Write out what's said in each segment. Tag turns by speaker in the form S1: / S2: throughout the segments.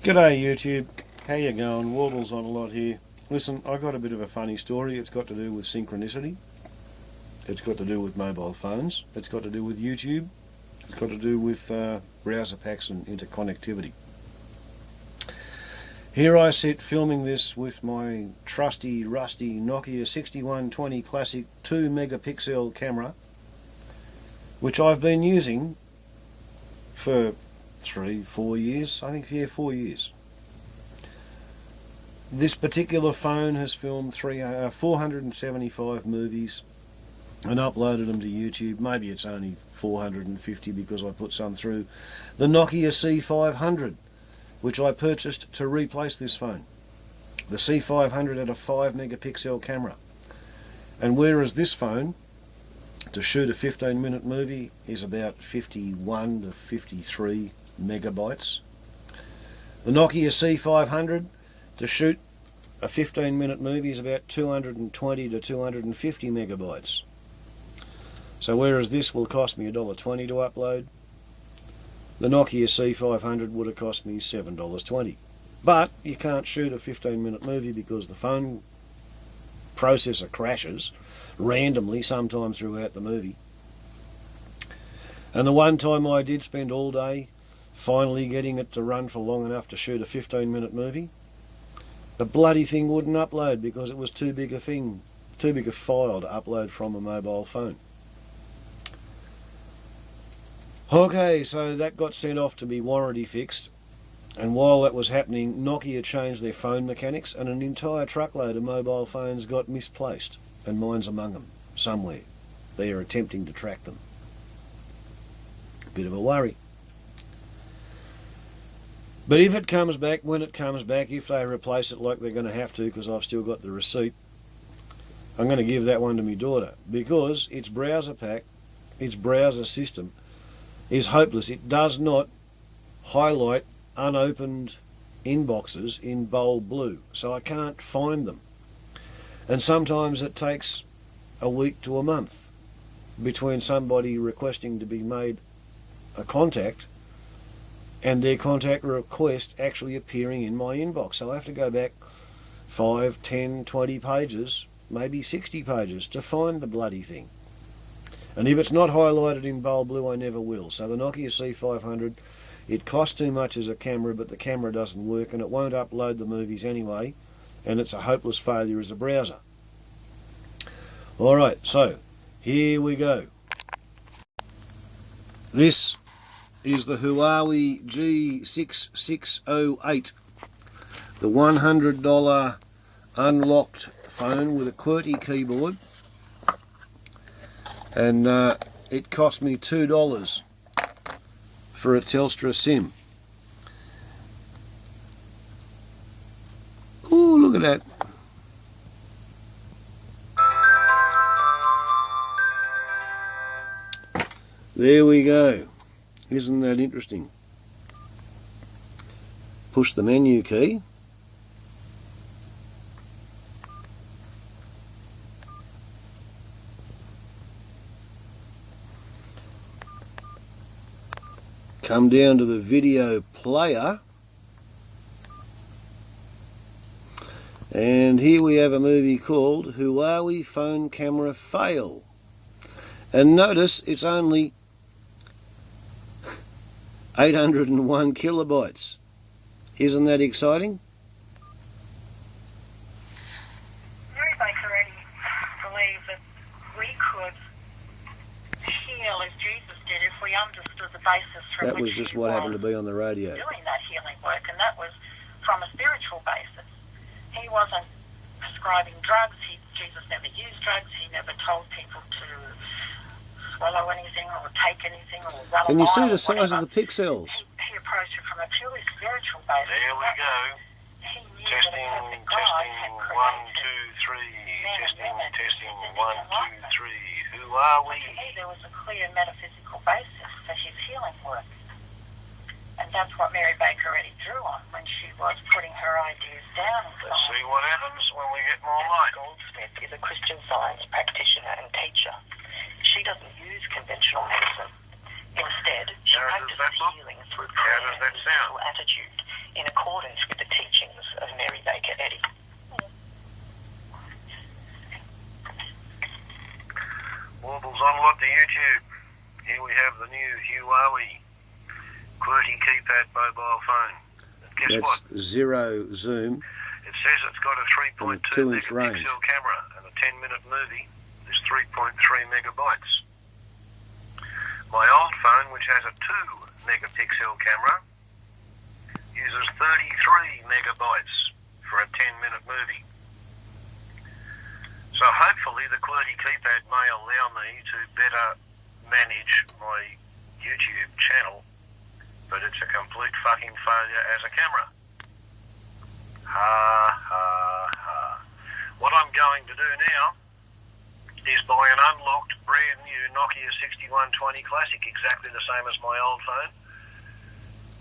S1: G'day YouTube, how you going? Warbles on a lot here. Listen, I got a bit of a funny story. It's got to do with Synchronicity. It's got to do with mobile phones. It's got to do with YouTube. It's got to do with browser packs and interconnectivity. Here I sit filming this with my trusty, rusty Nokia 6120 Classic 2 megapixel camera, which I've been using for 3-4 years. I think, yeah, 4 years. This particular phone has filmed 475 movies and uploaded them to YouTube. Maybe it's only 450 because I put some through the Nokia C500, which I purchased to replace this phone. The C500 had a 5 megapixel camera, and whereas this phone, to shoot a 15-minute movie, is about 51 to 53 megabytes, the Nokia C500 to shoot a 15-minute movie is about 220 to 250 megabytes. So whereas this will cost me $1.20 to upload, the Nokia C500 would have cost me $7.20. But you can't shoot a 15-minute movie because the phone processor crashes randomly sometime throughout the movie. And the one time I did spend all day finally getting it to run for long enough to shoot a 15-minute movie, the bloody thing wouldn't upload because it was too big a file to upload from a mobile phone. Okay, so that got sent off to be warranty fixed, and while that was happening, Nokia changed their phone mechanics and an entire truckload of mobile phones got misplaced, and mine's among them, somewhere. They are attempting to track them. Bit of a worry. But if it comes back, when it comes back, if they replace it like they're going to have to, because I've still got the receipt, I'm going to give that one to my daughter, because its browser pack, its browser system, is hopeless. It does not highlight unopened inboxes in bold blue, so I can't find them. And sometimes it takes a week to a month between somebody requesting to be made a contact and their contact request actually appearing in my inbox. So I have to go back 5, 10, 20 pages, maybe 60 pages to find the bloody thing. And if it's not highlighted in bold blue, I never will. So the Nokia C500, it costs too much as a camera, but the camera doesn't work and it won't upload the movies anyway, and it's a hopeless failure as a browser. Alright, so here we go. This is the Huawei G6608, the $100 unlocked phone with a QWERTY keyboard, and it cost me $2 for a Telstra SIM. Ooh, look at that. There we go. Isn't that interesting? Push the menu key. Come down to the video player. And here we have a movie called Huawei Phone Camera Fail. And notice it's only 801 kilobytes. Isn't that exciting?
S2: Mary Baker already believed that we could heal as Jesus did if we understood the basis from
S1: That
S2: which
S1: was just
S2: he
S1: what
S2: was
S1: happened to be on the radio.
S2: doing that healing work, and that was from a spiritual basis. He wasn't prescribing drugs. Jesus never used drugs. He never told people to swallow anything or take anything or run a
S1: Can you see
S2: mile
S1: the
S2: or
S1: size of
S2: whatever.
S1: the pixels?
S2: He approached it from a purely spiritual basis.
S3: There we go.
S2: He knew
S3: Testing,
S2: that a perfect God
S3: testing,
S2: had
S3: 1, 2,
S2: created
S3: 3.
S2: men and
S3: Testing,
S2: women
S3: testing,
S2: in
S3: 1,
S2: alignment.
S3: 2, 3. Who are we?
S2: To me, there was a clear metaphysical basis for his healing work. And that's what Mary Baker already drew on when she was putting her ideas down.
S3: Let's see what happens when we get more light.
S2: Goldsmith is a Christian Science practitioner and teacher. She doesn't use conventional medicine. Instead, she
S3: How does
S2: practices
S3: that look?
S2: healing through
S3: How
S2: prayer
S3: does
S2: and
S3: that sound?
S2: spiritual attitude in accord
S3: Huawei QWERTY keypad mobile phone. And guess
S1: That's
S3: what?
S1: zero zoom.
S3: It says it's got a 3.2
S1: 2-inch
S3: megapixel
S1: range.
S3: camera, and a 10-minute movie is 3.3 megabytes. My old phone, which has a 2 megapixel camera, uses 33 megabytes for a 10-minute movie. So hopefully the QWERTY keypad may allow me to better manage my YouTube channel, but it's a complete fucking failure as a camera. Ha ha ha. What I'm going to do now is buy an unlocked brand new Nokia 6120 Classic, exactly the same as my old phone,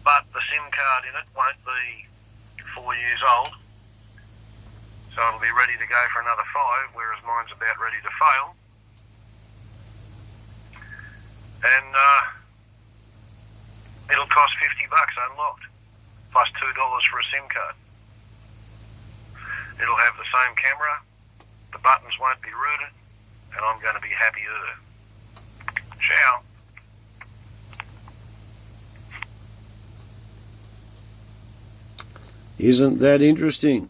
S3: but the SIM card in it won't be 4 years old, so it'll be ready to go for another 5, whereas mine's about ready to fail. And it'll cost $50 unlocked, plus $2 for a SIM card. It'll have the same camera, the buttons won't be rooted, and I'm going to be happier. Ciao.
S1: Isn't that interesting?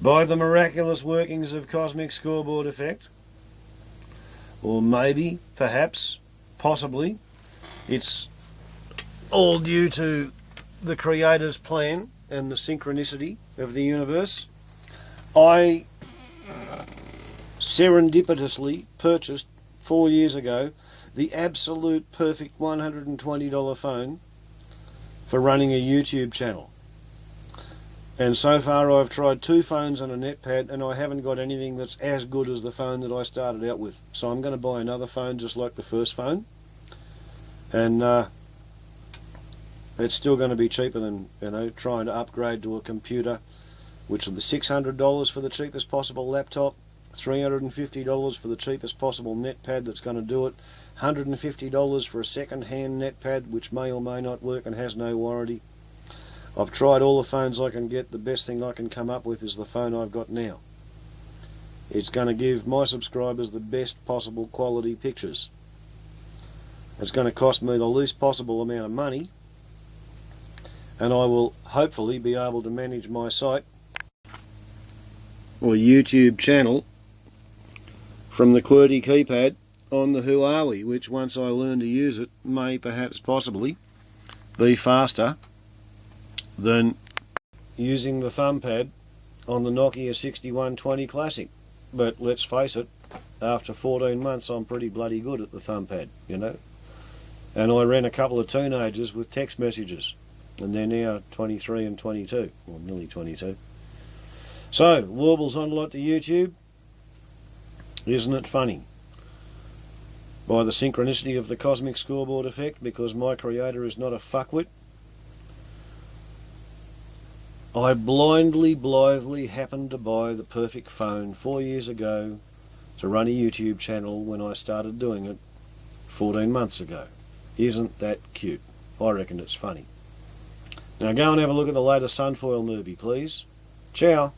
S1: By the miraculous workings of cosmic scoreboard effect, or maybe, perhaps, possibly, it's all due to the Creator's plan and the synchronicity of the universe. I serendipitously purchased 4 years ago the absolute perfect $120 phone for running a YouTube channel. And so far I've tried 2 phones and a netpad, and I haven't got anything that's as good as the phone that I started out with. So I'm going to buy another phone just like the first phone. And it's still going to be cheaper than, trying to upgrade to a computer, which will be $600 for the cheapest possible laptop, $350 for the cheapest possible netpad that's going to do it, $150 for a second-hand netpad which may or may not work and has no warranty. I've tried all the phones I can get. The best thing I can come up with is the phone I've got now. It's going to give my subscribers the best possible quality pictures. It's going to cost me the least possible amount of money, and I will hopefully be able to manage my site or YouTube channel from the QWERTY keypad on the Huawei, which once I learn to use it may perhaps possibly be faster than using the thumbpad on the Nokia 6120 Classic. But let's face it, after 14 months I'm pretty bloody good at the thumbpad, And I ran a couple of teenagers with text messages, and they're now 23 and 22, or nearly 22. So, warbles on a lot to YouTube. Isn't it funny? By the synchronicity of the cosmic scoreboard effect, because my Creator is not a fuckwit, I blithely happened to buy the perfect phone 4 years ago to run a YouTube channel when I started doing it 14 months ago. Isn't that cute? I reckon it's funny. Now go and have a look at the latest Sunfoil movie, please. Ciao.